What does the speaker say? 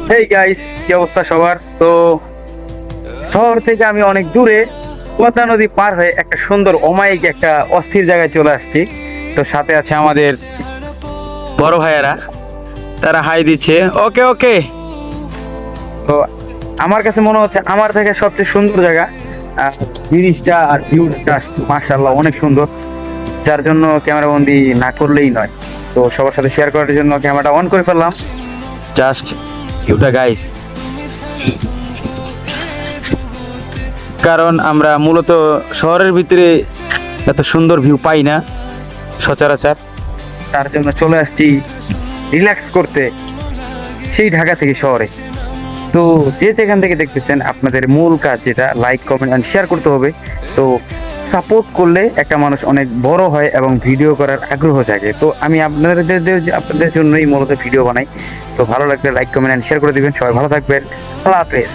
Hey guys, কি অবস্থা সবার? তো শহর থেকে আমি অনেক দূরে পদ্মা নদী পার হয়ে একটা সুন্দর অমায়িক একটা অস্থির জায়গায় চলে আসছি। তো সাথে আছে আমাদের বড় ভাইয়েরা, তারা হাই দিচ্ছে। ওকে ওকে। তো আমার কাছে মনে হচ্ছে আমার থেকে সবচেয়ে সুন্দর জায়গা আর জিনিসটা আর ভিউটা মাশাআল্লাহ অনেক সুন্দর, যার জন্য ক্যামেরা বন্দি না করলেই নয়। তো সবার সাথে শেয়ার করার জন্য ক্যামেরাটা অন করে ফেললাম। জাস্ট ভিউটা গাইস, কারণ আমরা মূলত শহরের ভিতরে এত সুন্দর ভিউ পাই না সচরাচর, তার জন্য চলে আসছি রিল্যাক্স করতে সেই ঢাকা থেকে শহরে। তো যে যেখান থেকে দেখতেছেন, আপনাদের মূল কাজ যেটা লাইক কমেন্ট অ্যান্ড শেয়ার করতে হবে। তো সাপোর্ট করলে একটা মানুষ অনেক বড় হয় এবং ভিডিও করার আগ্রহ জাগে। তো আমি আপনাদের জন্যই মূলত ভিডিও বানাই। তো ভালো লাগলে লাইক কমেন্ট অ্যান্ড শেয়ার করে দিবেন। সবাই ভালো থাকবেন। আল্লাহ হাফেজ।